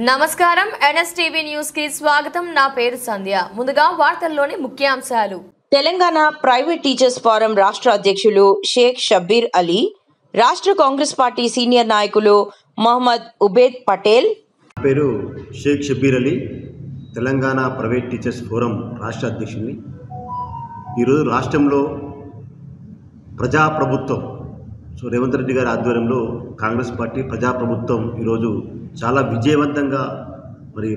నమస్కారం NSTV news కి స్వాగతం. నా పేరు సంధ్య. ముందుగా వార్తల్లోని ముఖ్యాంశాలు. తెలంగాణ ప్రైవేట్ టీచర్స్ ఫోరం రాష్ట్ర అధ్యక్షులు షేక్ షబ్బీర్ అలీ, రాష్ట్ర కాంగ్రెస్ పార్టీ సీనియర్ నాయకులు మొహమ్మద్ ఉబేద్ పటేల్. పేరు Sheikh Shabbir Ali, Telangana private teachers forum రాష్ట్ర అధ్యక్షుడిని. ఈరోజు రాష్ట్రంలో ప్రజాప్రభుత్వం రేవంత్ రెడ్డి గారి ఆధ్వర్యంలో కాంగ్రెస్ పార్టీ ప్రజాప్రభుత్వం ఈరోజు చాలా విజయవంతంగా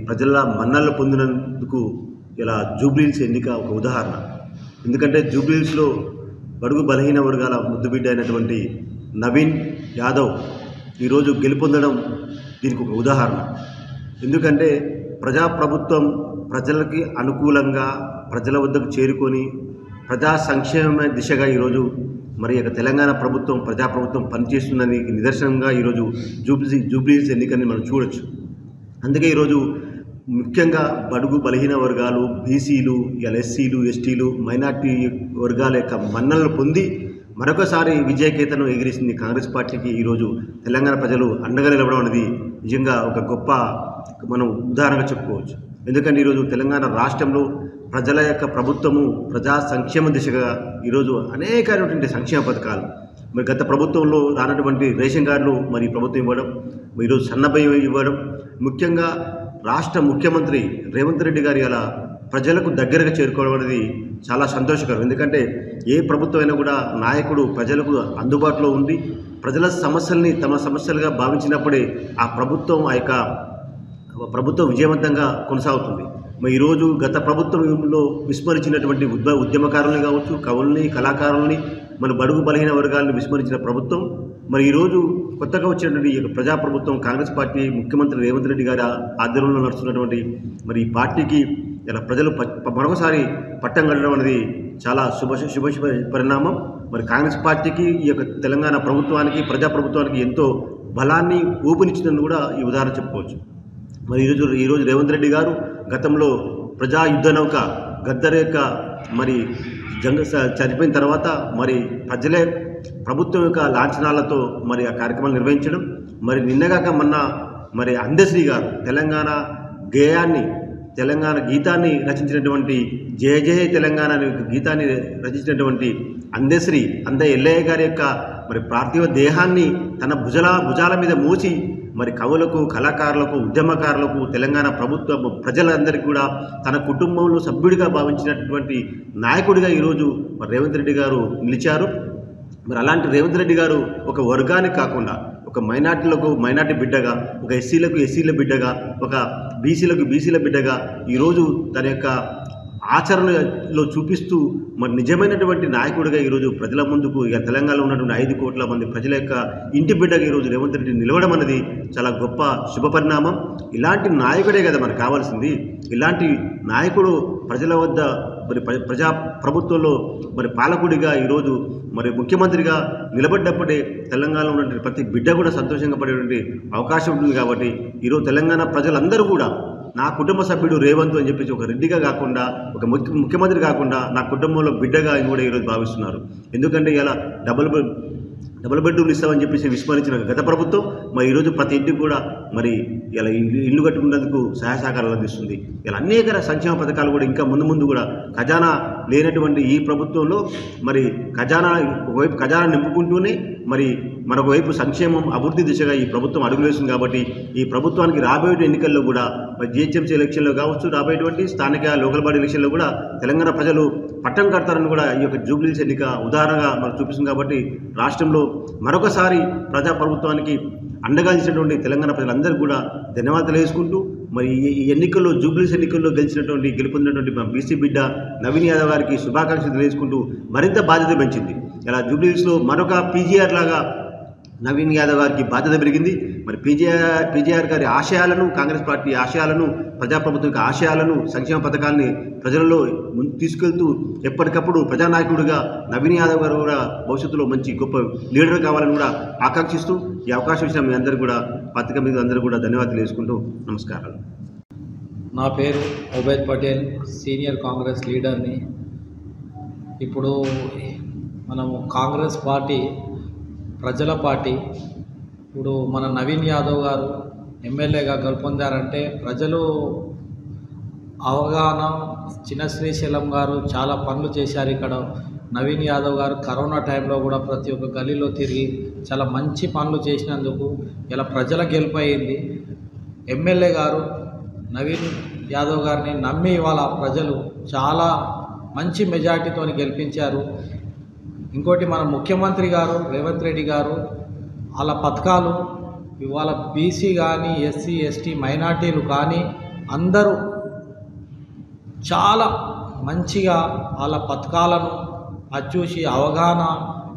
ప్రజల మన్నలు పొందినందుకు ఇలా జూబ్లీహిల్స్ ఎన్నిక ఒక ఉదాహరణ. ఎందుకంటే జూబ్లీహిల్స్లో బడుగు బలహీన వర్గాల ముద్దుబిడ్డ అయినటువంటి నవీన్ యాదవ్ ఈరోజు గెలుపొందడం దీనికి ఒక ఉదాహరణ. ఎందుకంటే ప్రజాప్రభుత్వం ప్రజలకి అనుకూలంగా ప్రజల వద్దకు చేరుకొని ప్రజా సంక్షేమ దిశగా ఈరోజు తెలంగాణ ప్రభుత్వం ప్రజాప్రభుత్వం పనిచేస్తుందని నిదర్శనంగా ఈరోజు జూబ్లీహిల్స్ ఎన్నికని మనం చూడొచ్చు. అందుకే ఈరోజు ముఖ్యంగా బడుగు బలహీన వర్గాలు, బీసీలు, ఎస్సీలు, ఎస్టీలు, మైనార్టీ వర్గాల యొక్క మన్నలను పొంది మరొకసారి విజయకేతను ఎగిరిసింది కాంగ్రెస్ పార్టీకి. ఈరోజు తెలంగాణ ప్రజలు అండగా నిలవడం అనేది నిజంగా ఒక గొప్ప మనం ఉదాహరణగా చెప్పుకోవచ్చు. ఎందుకంటే ఈరోజు తెలంగాణ రాష్ట్రంలో ప్రజల యొక్క ప్రభుత్వము ప్రజా సంక్షేమ దిశగా ఈరోజు అనేకమైనటువంటి సంక్షేమ పథకాలు గత ప్రభుత్వంలో రానటువంటి రేషన్ కార్డులు ప్రభుత్వం ఇవ్వడం, ఈరోజు సన్నబియ్యం ఇవ్వడం, ముఖ్యంగా రాష్ట్ర ముఖ్యమంత్రి రేవంత్ రెడ్డి గారి అలా ప్రజలకు దగ్గరగా చేరుకోవడం అనేది చాలా సంతోషకరం. ఎందుకంటే ఏ ప్రభుత్వం అయినా కూడా నాయకుడు ప్రజలకు అందుబాటులో ఉండి ప్రజల సమస్యల్ని తమ సమస్యలుగా భావించినప్పుడే ఆ ప్రభుత్వం విజయవంతంగా కొనసాగుతుంది. ఈరోజు గత ప్రభుత్వంలో విస్మరించినటువంటి ఉద్యమకారుల్ని కావచ్చు, కవుల్ని, కళాకారుల్ని, బడుగు బలహీన వర్గాలను విస్మరించిన ప్రభుత్వం ఈరోజు కొత్తగా వచ్చినటువంటి ఈ ప్రజాప్రభుత్వం కాంగ్రెస్ పార్టీ ముఖ్యమంత్రి రేవంత్ రెడ్డి గారి ఆధ్వర్యంలో నడుస్తున్నటువంటి ఈ పార్టీకి ఇలా ప్రజలు మరొకసారి పట్టం కట్టడం అనేది చాలా శుభ పరిణామం. కాంగ్రెస్ పార్టీకి ఈ యొక్క తెలంగాణ ప్రభుత్వానికి ప్రజాప్రభుత్వానికి ఎంతో బలాన్ని ఊపినిచ్చినందుకు కూడా ఈ ఉదాహరణ చెప్పుకోవచ్చు. ఈరోజు రేవంత్ రెడ్డి గారు గతంలో ప్రజా యుద్ధ నౌక గద్దరేక చనిపోయిన తర్వాత ప్రజలే ప్రభుత్వం యొక్క లాంఛనాలతో ఆ కార్యక్రమాలు నిర్వహించడం, నిన్నగాక మొన్న అందశ్రీ గారు తెలంగాణ గీతాన్ని రచించినటువంటి జయ జయ తెలంగాణ గీతాన్ని రచించినటువంటి అందశ్రీ ఎల్లయ్య గారి యొక్క పార్థివ దేహాన్ని తన భుజాల మీద మోసి కవులకు, కళాకారులకు, ఉద్యమకారులకు, తెలంగాణ ప్రభుత్వ ప్రజలందరికీ కూడా తన కుటుంబంలో సభ్యుడిగా భావించినటువంటి నాయకుడిగా ఈరోజు రేవంత్ రెడ్డి గారు నిలిచారు. అలాంటి రేవంత్ రెడ్డి గారు ఒక వర్గానికి కాకుండా ఒక మైనార్టీ బిడ్డగా, ఒక ఎస్సీల బిడ్డగా, ఒక బీసీల బిడ్డగా ఈరోజు తన యొక్క ఆచరణలో చూపిస్తూ నిజమైనటువంటి నాయకుడిగా ఈరోజు ప్రజల ముందుకు తెలంగాణలో ఉన్నటువంటి 5 కోట్ల మంది ప్రజల యొక్క ఇంటి బిడ్డగా ఈరోజు రేవంత్ రెడ్డి నిలవడం అనేది చాలా గొప్ప శుభపరిణామం. ఇలాంటి నాయకుడే కదా మనకు కావాల్సింది. ఇలాంటి నాయకుడు ప్రజల వద్ద ప్రజా ప్రభుత్వంలో పాలకుడిగా ఈరోజు ముఖ్యమంత్రిగా నిలబడ్డప్పుడే తెలంగాణలో ఉన్నటువంటి ప్రతి బిడ్డ కూడా సంతోషంగా పడేటువంటి అవకాశం ఉంటుంది. కాబట్టి ఈరోజు తెలంగాణ ప్రజలందరూ కూడా నా కుటుంబ సభ్యుడు రేవంత్ అని చెప్పేసి ఒక రెడ్డిగా కాకుండా, ఒక ముఖ్యమంత్రి కాకుండా నా కుటుంబంలో బిడ్డగా కూడా ఈరోజు భావిస్తున్నారు. ఎందుకంటే ఇలా డబుల్ బెడ్రూమ్లు ఇస్తామని చెప్పేసి విస్మరించిన గత ప్రభుత్వం ఈరోజు ప్రతి ఇంటికి కూడా ఇలా ఇల్లు కట్టుకున్నందుకు సహాయ సహకారాలు అందిస్తుంది. ఇలా అనేక సంక్షేమ పథకాలు కూడా ఇంకా ముందు కూడా ఖజానా లేనటువంటి ఈ ప్రభుత్వంలో ఒకవైపు ఖజానా నింపుకుంటూనే మరొక వైపు సంక్షేమం, అభివృద్ధి దిశగా ఈ ప్రభుత్వం అడుగులు వేస్తుంది. కాబట్టి ఈ ప్రభుత్వానికి రాబోయే ఎన్నికల్లో కూడా జిహెచ్ఎంసీ ఎలక్షన్లో కావచ్చు, రాబోయేటువంటి స్థానిక లోకల్ బాడీ ఎలక్షన్లో కూడా తెలంగాణ ప్రజలు పట్టం కడతారని కూడా ఈ యొక్క జూబ్లీహిల్స్ ఎన్నిక ఉదాహరణగా చూపిస్తుంది. కాబట్టి రాష్ట్రంలో మరొకసారి ప్రజాప్రభుత్వానికి అండగా ఇచ్చినటువంటి తెలంగాణ ప్రజలందరూ కూడా ధన్యవాదాలు వేసుకుంటూ ఈ ఎన్నికల్లో జూబ్లీహిల్స్ ఎన్నికల్లో గెలుపొందినటువంటి బీసీ బిడ్డ నవీన్ యాదవ్ గారికి శుభాకాంక్షలు తెలియజేసుకుంటూ మరింత బాధ్యత పెంచింది. ఇలా జూబ్లీహిల్స్లో మరొక పీజీఆర్ లాగా నవీన్ యాదవ్ గారికి బాధ్యత పెరిగింది. పీజీఆర్ గారి ఆశయాలను, కాంగ్రెస్ పార్టీ ఆశయాలను, ప్రజాప్రభుత్వం యొక్క ఆశయాలను, సంక్షేమ పథకాలని ప్రజలలో తీసుకెళ్తూ ఎప్పటికప్పుడు ప్రజానాయకుడిగా నవీన్ యాదవ్ గారు కూడా భవిష్యత్తులో మంచి గొప్ప లీడర్ కావాలని కూడా ఆకాంక్షిస్తూ ఈ అవకాశం ఇచ్చిన మీ అందరూ కూడా పత్రిక మీద అందరూ కూడా ధన్యవాదాలు వేసుకుంటూ నమస్కారాలు. నా పేరు ఉబేద్ పటేల్, సీనియర్ కాంగ్రెస్ లీడర్ని. ఇప్పుడు మనము కాంగ్రెస్ పార్టీ ప్రజల పార్టీ. ఇప్పుడు మన నవీన్ యాదవ్ గారు ఎమ్మెల్యేగా గెలుపొందారంటే ప్రజలు అవగాహన. చిన్న శ్రీశైలం గారు చాలా పనులు చేశారు. ఇక్కడ నవీన్ యాదవ్ గారు కరోనా టైంలో కూడా ప్రతి ఒక్క గలీలో తిరిగి చాలా మంచి పనులు చేసినందుకు ఇలా ప్రజల గెలుపయింది. ఎమ్మెల్యే గారు నవీన్ యాదవ్ గారిని నమ్మి ఇవాళ ప్రజలు చాలా మంచి మెజార్టీతో గెలిపించారు. ఇంకోటి మన ముఖ్యమంత్రి గారు రేవంత్ రెడ్డి గారు వాళ్ళ పథకాలు ఇవాళ బీసీ కానీ ఎస్సీ ఎస్టీ మైనార్టీలు కానీ అందరూ చాలా మంచిగా వాళ్ళ పథకాలను అది చూసి అవగాహన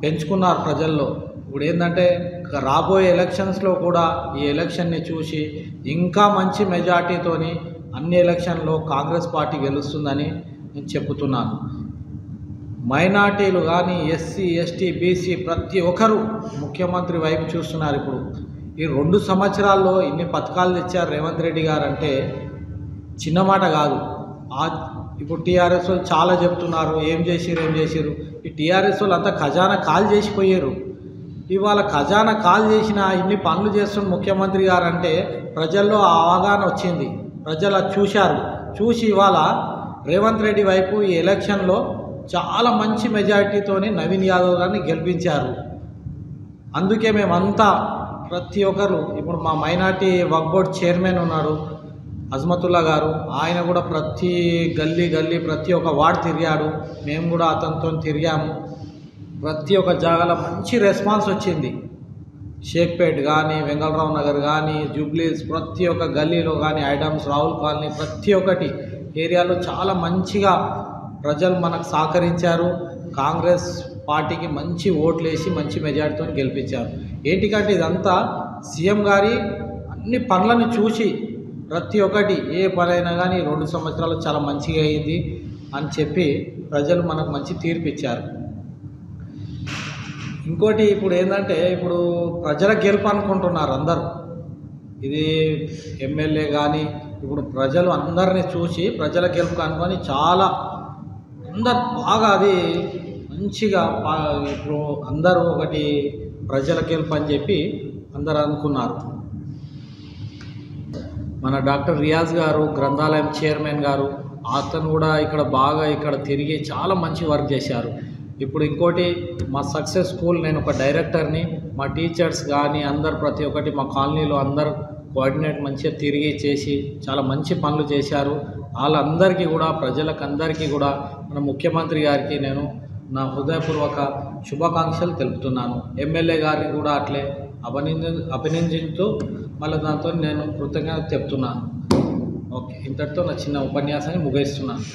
పెంచుకున్నారు ప్రజల్లో. ఇప్పుడు ఏంటంటే రాబోయే ఎలక్షన్స్లో కూడా ఈ ఎలక్షన్ని చూసి ఇంకా మంచి మెజార్టీతోని అన్ని ఎలక్షన్లో కాంగ్రెస్ పార్టీ గెలుస్తుందని నేను చెప్తున్నాను. మైనార్టీలు కానీ ఎస్సీ ఎస్టీ బీసీ ప్రతి ఒక్కరు ముఖ్యమంత్రి వైపు చూస్తున్నారు. ఇప్పుడు ఈ 2 సంవత్సరాల్లో ఇన్ని పథకాలు తెచ్చారు రేవంత్ రెడ్డి గారు అంటే చిన్న మాట కాదు. ఇప్పుడు టీఆర్ఎస్ వాళ్ళు చాలా చెప్తున్నారు ఏం చేసిరు. ఈ టీఆర్ఎస్ వాళ్ళు అంతా ఖజానా కాల్ చేసిపోయారు. ఇవాళ ఖజానా కాల్ చేసిన ఇన్ని పనులు చేస్తున్న ముఖ్యమంత్రి గారు అంటే ప్రజల్లో అవగాహన వచ్చింది. ప్రజలు చూశారు. చూసి ఇవాళ రేవంత్ రెడ్డి వైపు ఈ ఎలక్షన్లో చాలా మంచి మెజారిటీతోని నవీన్ యాదవ్ గారిని గెలిపించారు. అందుకే మేమంతా ప్రతి ఒక్కరు ఇప్పుడు మా మైనార్టీ వక్ఫ్ బోర్డ్ చైర్మన్ ఉన్నాడు అజ్మతుల్లా గారు, ఆయన కూడా ప్రతి గల్లీ ప్రతి ఒక్క వార్డు తిరిగాడు. మేము కూడా అతనితో తిరిగాము. ప్రతి ఒక్క జాగాలో మంచి రెస్పాన్స్ వచ్చింది. షేక్పేట్ కానీ వెంగళరావు నగర్ కానీ జూబ్లీస్ ప్రతి ఒక్క గల్లీలో కానీ ఐడమ్స్ రాహుల్ కాలనీ ప్రతి ఒక్కటి ఏరియాలో చాలా మంచిగా ప్రజలు మనకు సహకరించారు. కాంగ్రెస్ పార్టీకి మంచి ఓట్లు వేసి మంచి మెజార్టీతో గెలిపించారు. ఏంటికంటే ఇదంతా సీఎం గారి అన్ని పనులను చూసి ప్రతి ఒక్కటి ఏ పనైనా కానీ 2 సంవత్సరాలు చాలా మంచిగా అయింది అని చెప్పి ప్రజలు మనకు మంచి తీర్పు ఇచ్చారు. ఇంకోటి ఇప్పుడు ఏంటంటే ఇప్పుడు ప్రజల గెలుపు అనుకుంటున్నారు అందరూ. ఇది ఎమ్మెల్యే కానీ ఇప్పుడు ప్రజలు అందరినీ చూసి ప్రజల గెలుపు అనుకొని చాలా అందరు బాగా అది మంచిగా ఇప్పుడు అందరూ ఒకటి ప్రజల గెలుపు అని చెప్పి అందరు అనుకున్నారు. మన డాక్టర్ రియాజ్ గారు గ్రంథాలయం చైర్మన్ గారు అతను కూడా ఇక్కడ తిరిగి చాలా మంచి వర్క్ చేశారు. ఇప్పుడు ఇంకోటి మా సక్సెస్ స్కూల్ నేను ఒక డైరెక్టర్ని, మా టీచర్స్ కానీ అందరు ప్రతి ఒక్కటి మా కాలనీలో అందరు కోఆర్డినేట్ మంచిగా తిరిగి చేసి చాలా మంచి పనులు చేశారు. వాళ్ళందరికీ కూడా ప్రజలకు అందరికీ కూడా మన ముఖ్యమంత్రి గారికి నేను నా హృదయపూర్వక శుభాకాంక్షలు తెలుపుతున్నాను. ఎమ్మెల్యే గారిని కూడా అట్లే అభినందించుతూ మళ్ళీ దాంతో నేను కృతజ్ఞత చెప్తున్నాను. ఓకే, ఇంతటితో నా చిన్న ఉపన్యాసాన్ని ముగిస్తున్నాను.